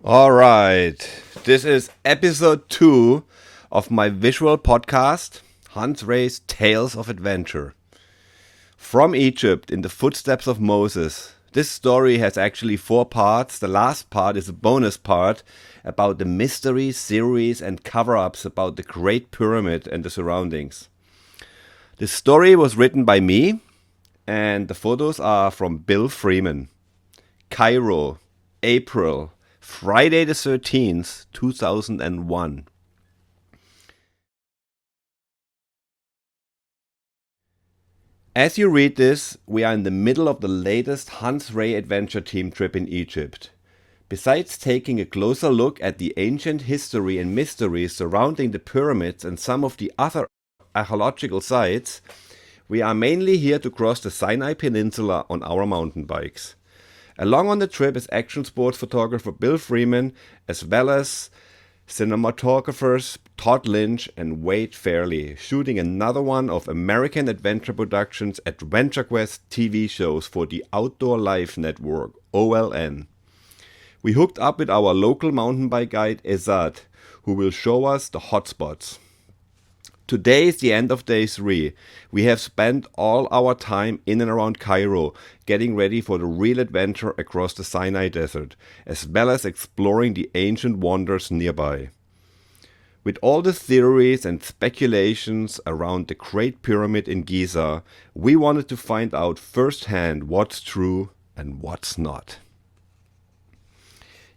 All right, this is episode 2 of my visual podcast, Hans Ray's Tales of Adventure. From Egypt in the footsteps of Moses, this story has actually 4 parts. The last part is a bonus part about the mysteries, theories, and cover-ups about the Great Pyramid and the surroundings. The story was written by me, and the photos are from Bill Freeman. Cairo, April, Friday the 13th, 2001. As you read this, we are in the middle of the latest Hans Ray adventure team trip in Egypt. Besides taking a closer look at the ancient history and mysteries surrounding the pyramids and some of the other archaeological sites, we are mainly here to cross the Sinai Peninsula on our mountain bikes. Along on the trip is action sports photographer Bill Freeman, as well as cinematographers Todd Lynch and Wade Fairley, shooting another one of American Adventure Productions' Adventure Quest TV shows for the Outdoor Life Network, OLN. We hooked up with our local mountain bike guide Ezad, who will show us the hotspots. Today is the end of day 3. We have spent all our time in and around Cairo, getting ready for the real adventure across the Sinai Desert, as well as exploring the ancient wonders nearby. With all the theories and speculations around the Great Pyramid in Giza, we wanted to find out firsthand what's true and what's not.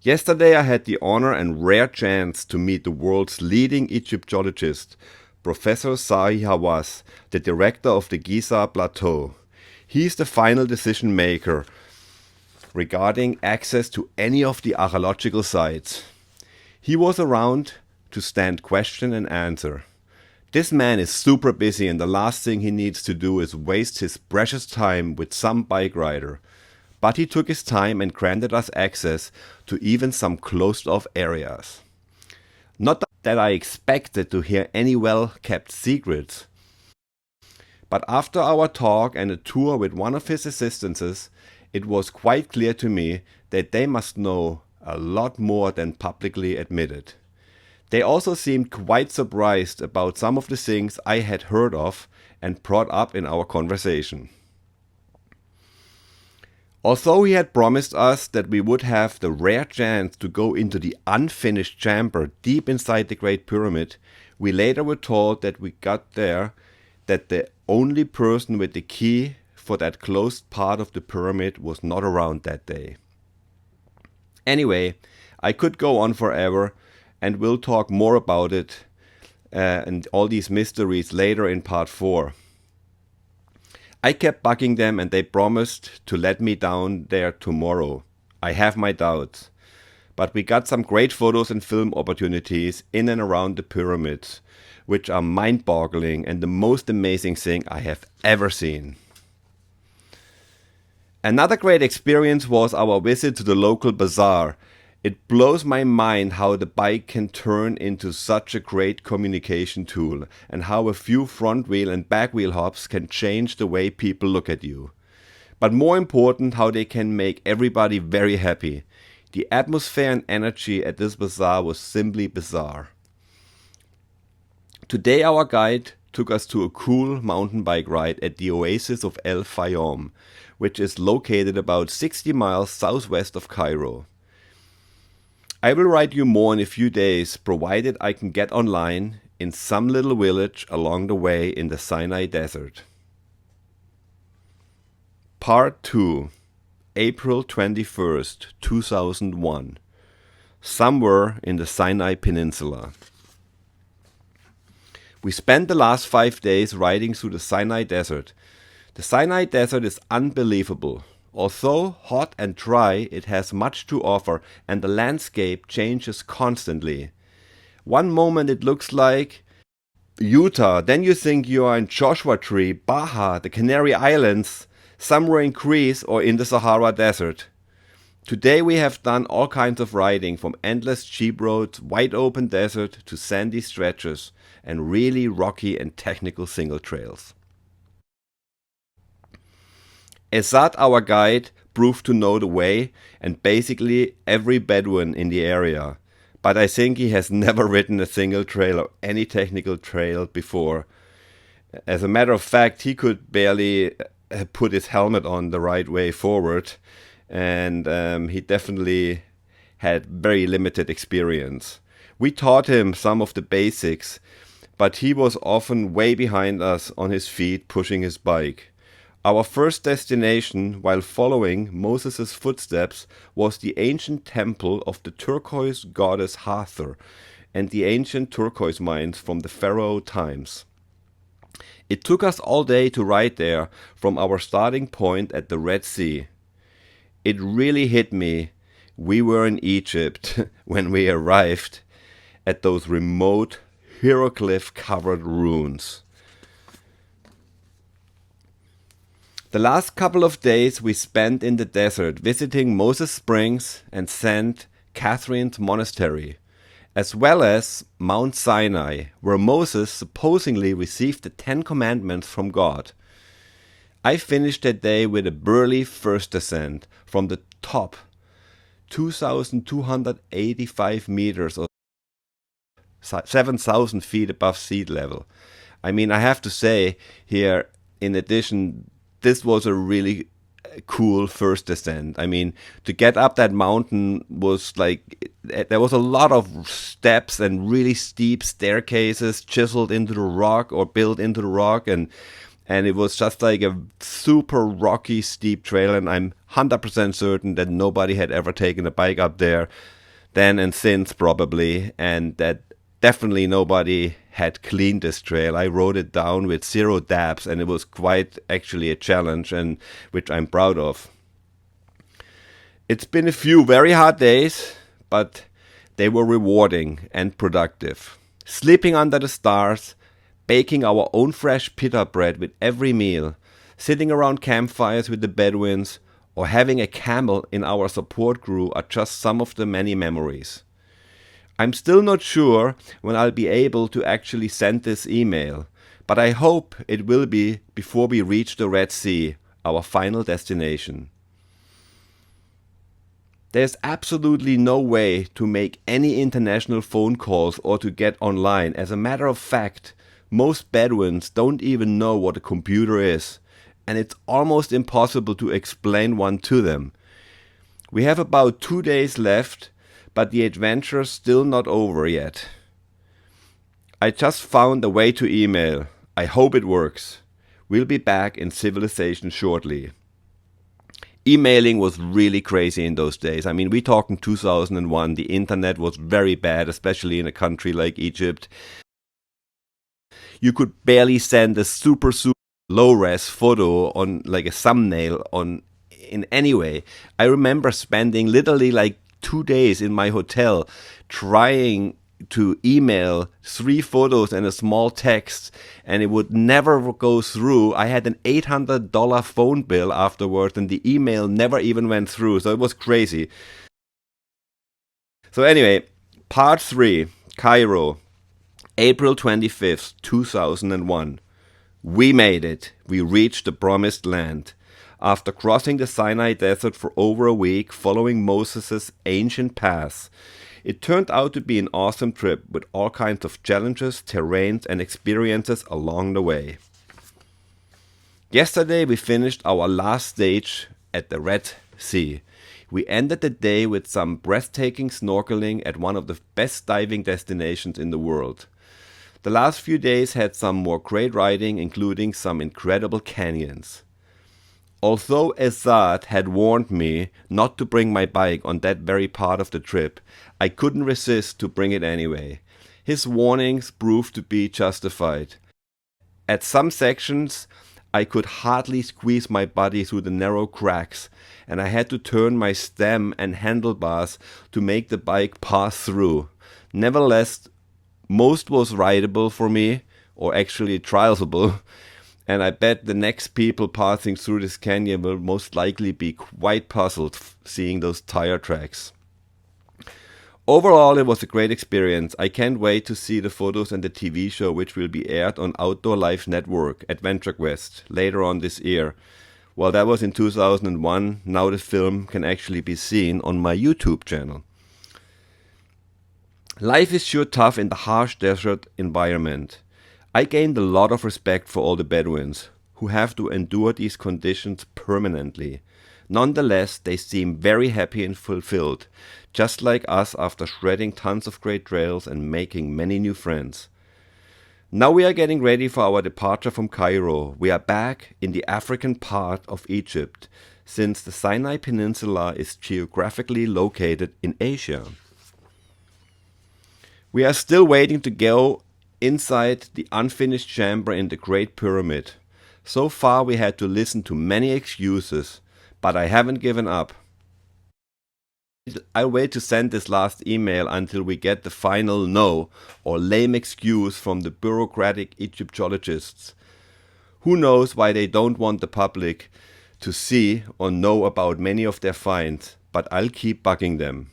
Yesterday I had the honor and rare chance to meet the world's leading Egyptologist, Professor Tsai Hawass, the director of the Giza Plateau. He is the final decision maker regarding access to any of the archaeological sites. He was around to stand question and answer. This man is super busy, and the last thing he needs to do is waste his precious time with some bike rider. But he took his time and granted us access to even some closed-off areas. Not that I expected to hear any well-kept secrets, but after our talk and a tour with one of his assistants, it was quite clear to me that they must know a lot more than publicly admitted. They also seemed quite surprised about some of the things I had heard of and brought up in our conversation. Although he had promised us that we would have the rare chance to go into the unfinished chamber deep inside the Great Pyramid, we later were told that we got there that the only person with the key for that closed part of the pyramid was not around that day. Anyway, I could go on forever, and we'll talk more about it and all these mysteries later in part 4. I kept bugging them, and they promised to let me down there tomorrow. I have my doubts. But we got some great photos and film opportunities in and around the pyramids, which are mind-boggling and the most amazing thing I have ever seen. Another great experience was our visit to the local bazaar. It blows my mind how the bike can turn into such a great communication tool, and how a few front wheel and back wheel hops can change the way people look at you. But more important, how they can make everybody very happy. The atmosphere and energy at this bazaar was simply bizarre. Today our guide took us to a cool mountain bike ride at the oasis of El Fayoum, which is located about 60 miles southwest of Cairo. I will write you more in a few days, provided I can get online in some little village along the way in the Sinai Desert. Part 2, April 21st, 2001. Somewhere in the Sinai Peninsula. We spent the last 5 days riding through the Sinai Desert. The Sinai Desert is unbelievable. Although hot and dry, it has much to offer, and the landscape changes constantly. One moment it looks like Utah, then you think you are in Joshua Tree, Baja, the Canary Islands, somewhere in Greece or in the Sahara Desert. Today we have done all kinds of riding, from endless jeep roads, wide open desert to sandy stretches, and really rocky and technical single trails. Ezad, our guide, proved to know the way and basically every Bedouin in the area. But I think he has never ridden a single trail or any technical trail before. As a matter of fact, he could barely put his helmet on the right way forward, and he definitely had very limited experience. We taught him some of the basics, but he was often way behind us on his feet pushing his bike. Our first destination, while following Moses' footsteps, was the ancient temple of the turquoise goddess Hathor and the ancient turquoise mines from the pharaoh times. It took us all day to ride there from our starting point at the Red Sea. It really hit me. We were in Egypt when we arrived at those remote hieroglyph-covered ruins. The last couple of days we spent in the desert visiting Moses Springs and St. Catherine's Monastery, as well as Mount Sinai, where Moses supposedly received the 10 Commandments from God. I finished that day with a burly first ascent from the top, 2,285 meters or 7,000 feet above sea level. I mean, I have to say here, in addition, this was a really cool first ascent. I mean, to get up that mountain was like, there was a lot of steps and really steep staircases chiseled into the rock or built into the rock, and it was just like a super rocky, steep trail, and I'm 100% certain that nobody had ever taken a bike up there then and since, probably, and that definitely nobody had cleaned this trail. I rode it down with 0 dabs, and it was quite actually a challenge, and which I'm proud of. It's been a few very hard days, but they were rewarding and productive. Sleeping under the stars, baking our own fresh pita bread with every meal, sitting around campfires with the Bedouins, or having a camel in our support crew are just some of the many memories. I'm still not sure when I'll be able to actually send this email, but I hope it will be before we reach the Red Sea, our final destination. There's absolutely no way to make any international phone calls or to get online. As a matter of fact, most Bedouins don't even know what a computer is, and it's almost impossible to explain one to them. We have about 2 days left, but the adventure's still not over yet. I just found a way to email. I hope it works. We'll be back in civilization shortly. Emailing was really crazy in those days. I mean, we talk in 2001. The internet was very bad, especially in a country like Egypt. You could barely send a super low-res photo on like a thumbnail in any way. I remember spending literally like 2 days in my hotel trying to email 3 photos and a small text, and it would never go through. I had an $800 phone bill afterwards, and the email never even went through, so it was crazy. So anyway, part 3, Cairo, April 25th, 2001. We made it. We reached the promised land. After crossing the Sinai Desert for over a week following Moses' ancient paths, it turned out to be an awesome trip with all kinds of challenges, terrains, and experiences along the way. Yesterday we finished our last stage at the Red Sea. We ended the day with some breathtaking snorkeling at one of the best diving destinations in the world. The last few days had some more great riding, including some incredible canyons. Although Ascent had warned me not to bring my bike on that very part of the trip, I couldn't resist to bring it anyway. His warnings proved to be justified. At some sections, I could hardly squeeze my body through the narrow cracks, and I had to turn my stem and handlebars to make the bike pass through. Nevertheless, most was rideable for me, or actually trialsable, and I bet the next people passing through this canyon will most likely be quite puzzled seeing those tire tracks. Overall, it was a great experience. I can't wait to see the photos and the TV show which will be aired on Outdoor Life Network, Adventure Quest, later on this year. Well, that was in 2001. Now the film can actually be seen on my YouTube channel. Life is sure tough in the harsh desert environment. I gained a lot of respect for all the Bedouins who have to endure these conditions permanently. Nonetheless, they seem very happy and fulfilled, just like us after shredding tons of great trails and making many new friends. Now we are getting ready for our departure from Cairo. We are back in the African part of Egypt, since the Sinai Peninsula is geographically located in Asia. We are still waiting to go inside the unfinished chamber in the Great Pyramid. So far we had to listen to many excuses, but I haven't given up. I'll wait to send this last email until we get the final no or lame excuse from the bureaucratic Egyptologists. Who knows why they don't want the public to see or know about many of their finds, but I'll keep bugging them.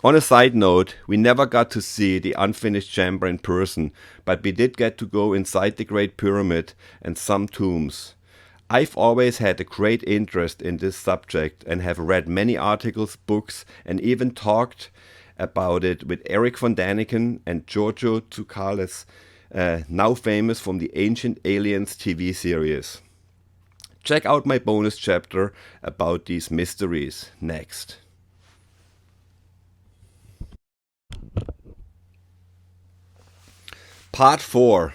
On a side note, we never got to see the unfinished chamber in person, but we did get to go inside the Great Pyramid and some tombs. I've always had a great interest in this subject and have read many articles, books, and even talked about it with Eric von Daniken and Giorgio Tsoukalis, now famous from the Ancient Aliens TV series. Check out my bonus chapter about these mysteries next. Part 4.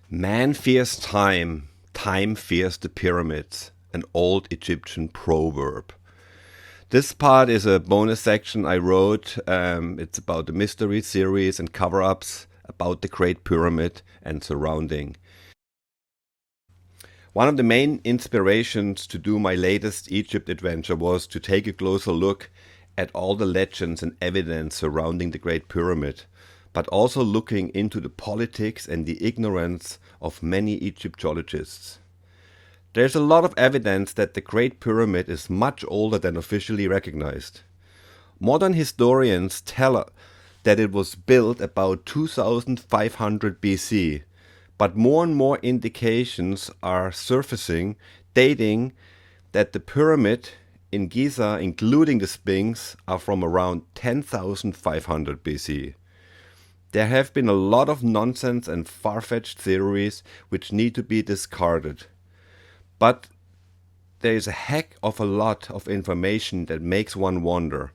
Man fears time, time fears the pyramids, an old Egyptian proverb. This part is a bonus section I wrote. It's about the mystery series and cover-ups about the Great Pyramid and surrounding. One of the main inspirations to do my latest Egypt adventure was to take a closer look at all the legends and evidence surrounding the Great Pyramid, but also looking into the politics and the ignorance of many Egyptologists. There's a lot of evidence that the Great Pyramid is much older than officially recognized. Modern historians tell that it was built about 2500 BC, but more and more indications are surfacing dating that the pyramid in Giza, including the Sphinx, are from around 10,500 BC. There have been a lot of nonsense and far-fetched theories which need to be discarded. But there is a heck of a lot of information that makes one wonder.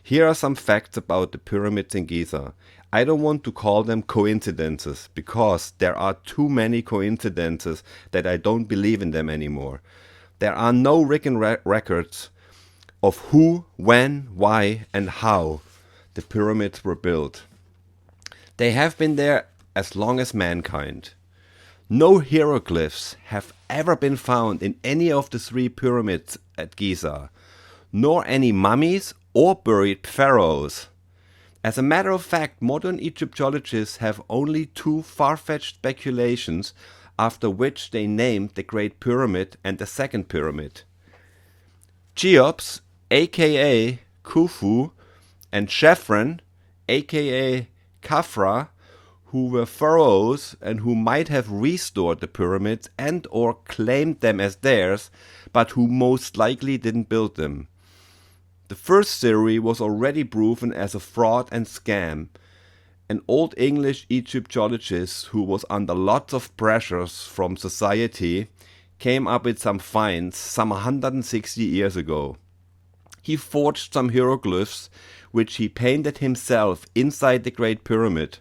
Here are some facts about the pyramids in Giza. I don't want to call them coincidences, because there are too many coincidences that I don't believe in them anymore. There are no written records of who, when, why, and how the pyramids were built. They have been there as long as mankind. No hieroglyphs have ever been found in any of the 3 pyramids at Giza, nor any mummies or buried pharaohs. As a matter of fact, modern Egyptologists have only 2 far-fetched speculations after which they named the Great Pyramid and the Second Pyramid. Cheops, aka Khufu, and Chephren, aka Khafra, who were pharaohs and who might have restored the pyramids and or claimed them as theirs, but who most likely didn't build them. The first theory was already proven as a fraud and scam. An old English Egyptologist who was under lots of pressures from society came up with some finds some 160 years ago. He forged some hieroglyphs which he painted himself inside the Great Pyramid.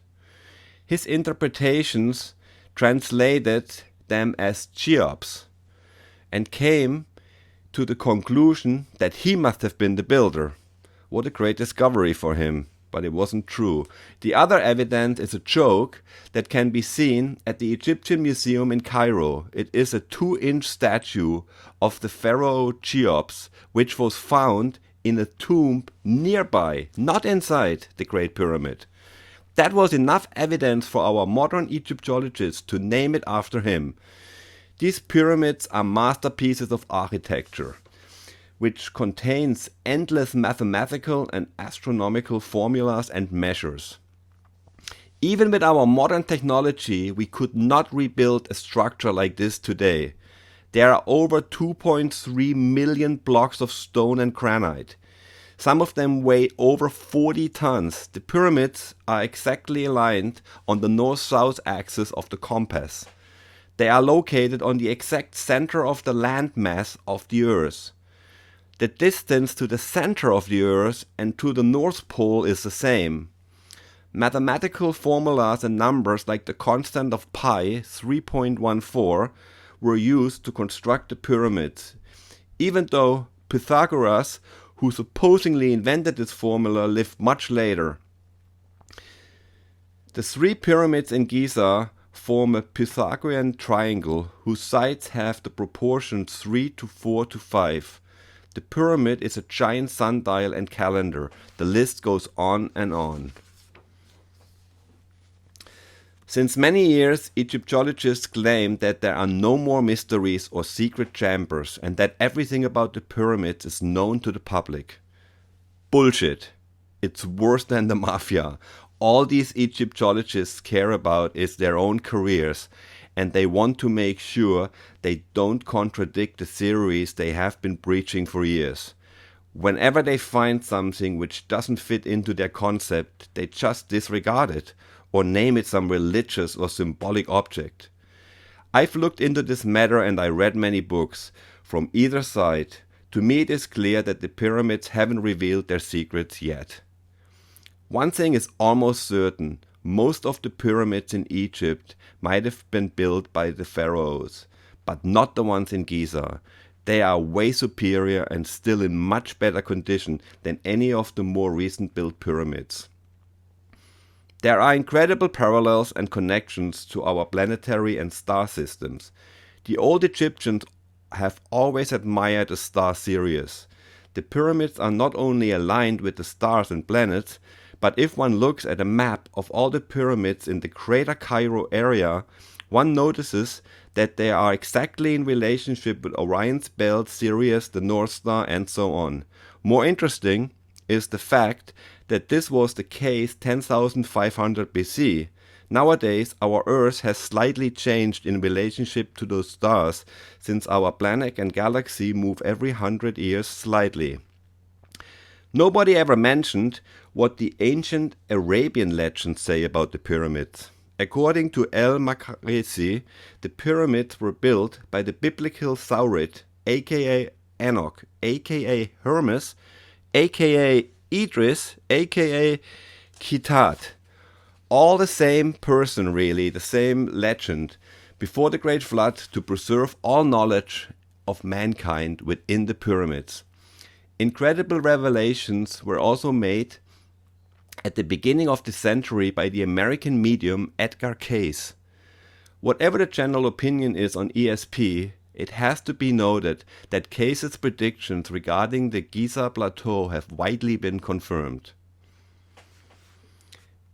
His interpretations translated them as Cheops and came to the conclusion that he must have been the builder. What a great discovery for him, but it wasn't true. The other evidence is a joke that can be seen at the Egyptian Museum in Cairo. It is a 2-inch statue of the pharaoh Cheops, which was found in a tomb nearby, not inside the Great Pyramid. That was enough evidence for our modern Egyptologists to name it after him. These pyramids are masterpieces of architecture, which contains endless mathematical and astronomical formulas and measures. Even with our modern technology, we could not rebuild a structure like this today. There are over 2.3 million blocks of stone and granite. Some of them weigh over 40 tons. The pyramids are exactly aligned on the north-south axis of the compass. They are located on the exact center of the landmass of the Earth. The distance to the center of the Earth and to the North Pole is the same. Mathematical formulas and numbers like the constant of pi, 3.14, were used to construct the pyramids, even though Pythagoras, who supposedly invented this formula, lived much later. The three pyramids in Giza form a Pythagorean triangle whose sides have the proportion 3 to 4 to 5. The pyramid is a giant sundial and calendar. The list goes on and on. Since many years, Egyptologists claim that there are no more mysteries or secret chambers and that everything about the pyramids is known to the public. Bullshit. It's worse than the mafia. All these Egyptologists care about is their own careers, and they want to make sure they don't contradict the theories they have been preaching for years. Whenever they find something which doesn't fit into their concept, they just disregard it, or name it some religious or symbolic object. I've looked into this matter and I read many books from either side. To me it is clear that the pyramids haven't revealed their secrets yet. One thing is almost certain: most of the pyramids in Egypt might have been built by the pharaohs, but not the ones in Giza. They are way superior and still in much better condition than any of the more recent built pyramids. There are incredible parallels and connections to our planetary and star systems. The old Egyptians have always admired the star Sirius. The pyramids are not only aligned with the stars and planets, but if one looks at a map of all the pyramids in the greater Cairo area, one notices that they are exactly in relationship with Orion's belt, Sirius, the North Star, and so on. More interesting is the fact that this was the case 10,500 BC. Nowadays, our Earth has slightly changed in relationship to those stars, since our planet and galaxy move every 100 years slightly. Nobody ever mentioned what the ancient Arabian legends say about the pyramids. According to El-Makarisi, the pyramids were built by the biblical Saurit, aka Enoch, aka Hermes, aka Idris, aka Kitat. All the same person really, the same legend, before the Great Flood, to preserve all knowledge of mankind within the pyramids. Incredible revelations were also made at the beginning of the century by the American medium Edgar Cayce. Whatever the general opinion is on ESP, it has to be noted that Cayce's predictions regarding the Giza Plateau have widely been confirmed.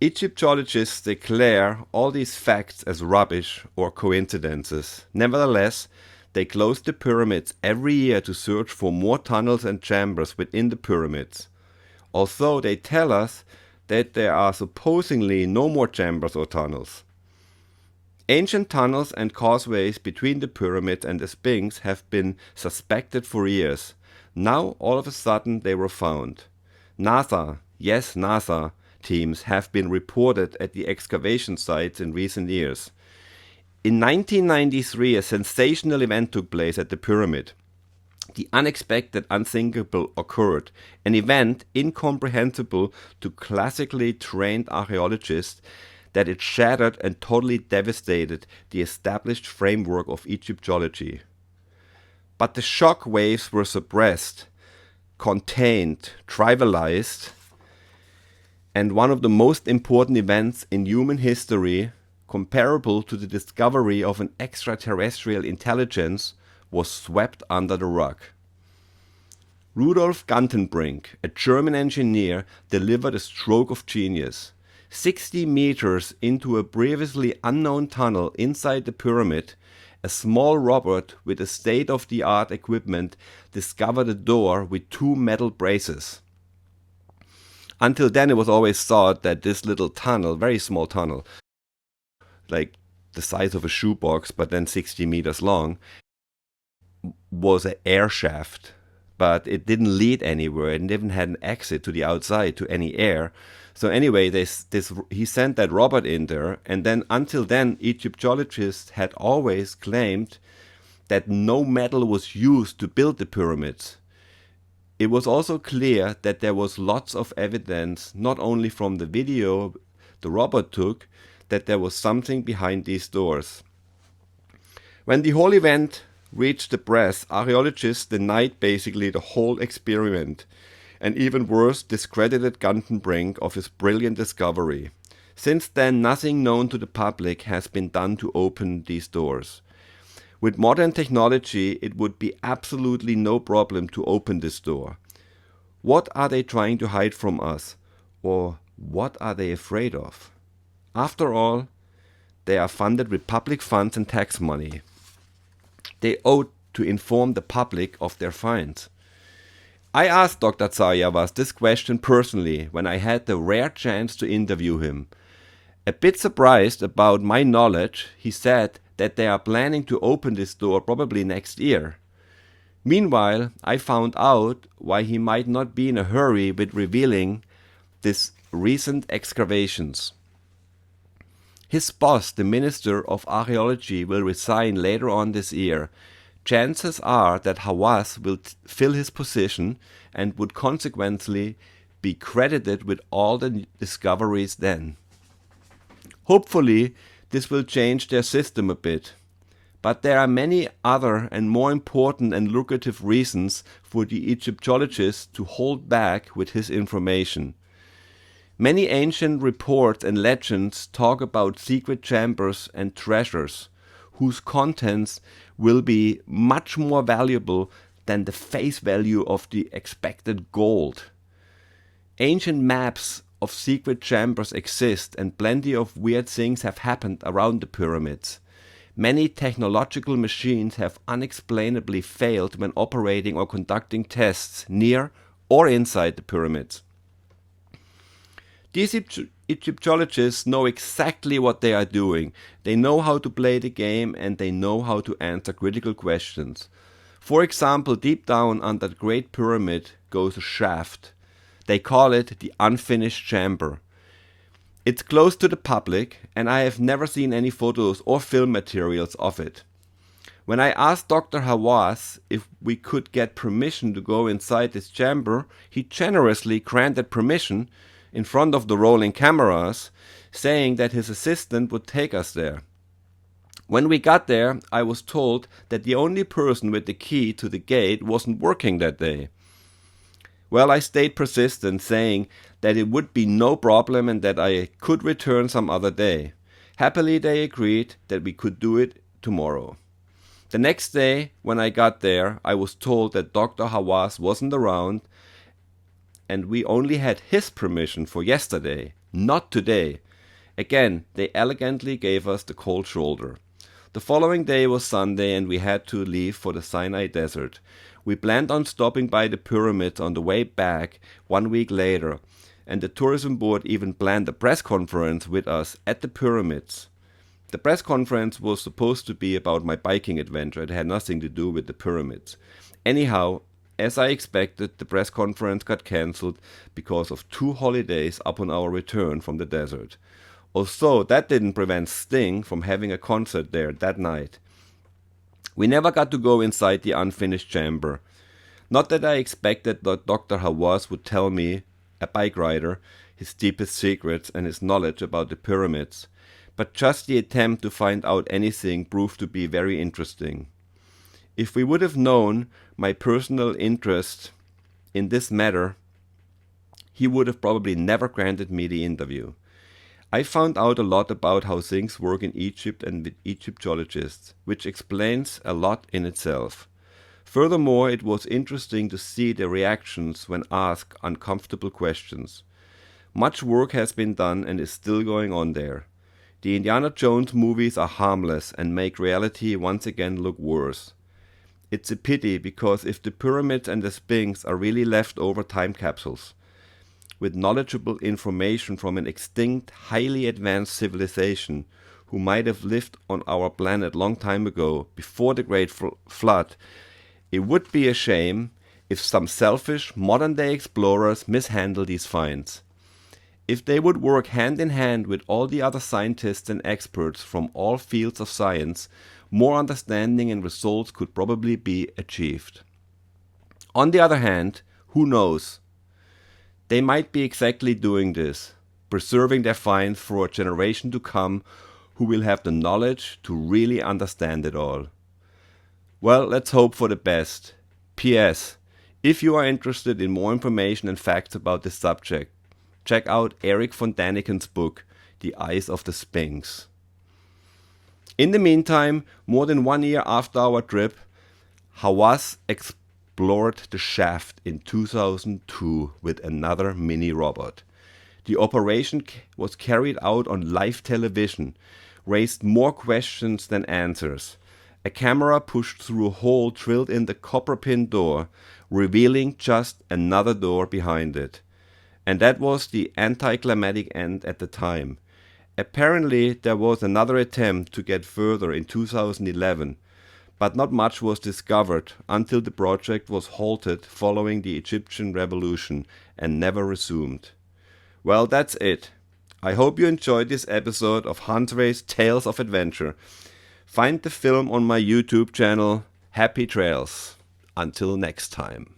Egyptologists declare all these facts as rubbish or coincidences. Nevertheless, they close the pyramids every year to search for more tunnels and chambers within the pyramids. Although they tell us that there are supposedly no more chambers or tunnels. Ancient tunnels and causeways between the pyramids and the Sphinx have been suspected for years. Now, all of a sudden, they were found. NASA, yes, NASA teams have been reported at the excavation sites in recent years. In 1993, a sensational event took place at the pyramid. The unexpected, unthinkable occurred, an event incomprehensible to classically trained archaeologists, that it shattered and totally devastated the established framework of Egyptology. But the shock waves were suppressed, contained, trivialized, and one of the most important events in human history, comparable to the discovery of an extraterrestrial intelligence, was swept under the rug. Rudolf Gantenbrink, a German engineer, delivered a stroke of genius. 60 meters into a previously unknown tunnel inside the pyramid, a small robot with a state-of-the-art equipment discovered a door with 2 metal braces. Until then, it was always thought that this little tunnel, very small tunnel, like the size of a shoebox, but then 60 meters long, was an air shaft, but it didn't lead anywhere. It didn't have an exit to the outside, to any air. So anyway, he sent that robot in there, and then until then, Egyptologists had always claimed that no metal was used to build the pyramids. It was also clear that there was lots of evidence, not only from the video the robot took, that there was something behind these doors. When the whole event reached the press, archaeologists denied basically the whole experiment, and even worse, discredited Gantenbrink of his brilliant discovery. Since then, nothing known to the public has been done to open these doors. With modern technology, it would be absolutely no problem to open this door. What are they trying to hide from us? Or what are they afraid of? After all, they are funded with public funds and tax money. They ought to inform the public of their finds. I asked Dr. Tsai this question personally when I had the rare chance to interview him. A bit surprised about my knowledge, he said that they are planning to open this door probably next year. Meanwhile, I found out why he might not be in a hurry with revealing these recent excavations. His boss, the Minister of Archaeology, will resign later on this year. Chances are that Hawass will fill his position and would consequently be credited with all the discoveries then. Hopefully, this will change their system a bit. But there are many other and more important and lucrative reasons for the Egyptologist to hold back with his information. Many ancient reports and legends talk about secret chambers and treasures, whose contents will be much more valuable than the face value of the expected gold. Ancient maps of secret chambers exist, and plenty of weird things have happened around the pyramids. Many technological machines have unexplainably failed when operating or conducting tests near or inside the pyramids. These Egyptologists know exactly what they are doing. They know how to play the game, and they know how to answer critical questions. For example, deep down under the Great Pyramid goes a shaft. They call it the unfinished chamber. It's closed to the public, and I have never seen any photos or film materials of it. When I asked Dr. Hawass if we could get permission to go inside this chamber, he generously granted permission in front of the rolling cameras, saying that his assistant would take us there. When we got there, I was told that the only person with the key to the gate wasn't working that day. Well, I stayed persistent, saying that it would be no problem and that I could return some other day. Happily, they agreed that we could do it tomorrow. The next day, when I got there, I was told that Dr. Hawass wasn't around, and we only had his permission for yesterday, not today. Again, they elegantly gave us the cold shoulder. The following day was Sunday, and we had to leave for the Sinai Desert. We planned on stopping by the pyramids on the way back 1 week later, and the tourism board even planned a press conference with us at the pyramids. The press conference was supposed to be about my biking adventure. It had nothing to do with the pyramids. Anyhow, as I expected, the press conference got cancelled because of 2 holidays upon our return from the desert. Also, that didn't prevent Sting from having a concert there that night. We never got to go inside the unfinished chamber. Not that I expected that Dr. Hawass would tell me, a bike rider, his deepest secrets and his knowledge about the pyramids, but just the attempt to find out anything proved to be very interesting. If we would have known my personal interest in this matter, he would have probably never granted me the interview. I found out a lot about how things work in Egypt and with Egyptologists, which explains a lot in itself. Furthermore, it was interesting to see their reactions when asked uncomfortable questions. Much work has been done and is still going on there. The Indiana Jones movies are harmless and make reality once again look worse. It's a pity, because if the pyramids and the Sphinx are really leftover time capsules, with knowledgeable information from an extinct, highly advanced civilization who might have lived on our planet long time ago, before the Great Flood, It would be a shame if some selfish modern-day explorers mishandle these finds. If they would work hand in hand with all the other scientists and experts from all fields of science, more understanding and results could probably be achieved. On the other hand, who knows? They might be exactly doing this, preserving their finds for a generation to come who will have the knowledge to really understand it all. Well, let's hope for the best. P.S. If you are interested in more information and facts about this subject, check out Eric von Daniken's book, The Eyes of the Sphinx. In the meantime, more than 1 year after our trip, Hawass explored the shaft in 2002 with another mini robot. The operation was carried out on live television, raised more questions than answers. A camera pushed through a hole drilled in the copper pin door, revealing just another door behind it. And that was the anticlimactic end at the time. Apparently there was another attempt to get further in 2011, but not much was discovered until the project was halted following the Egyptian revolution and never resumed. Well, that's it. I hope you enjoyed this episode of Huntray's Tales of Adventure. Find the film on my YouTube channel. Happy trails. Until next time.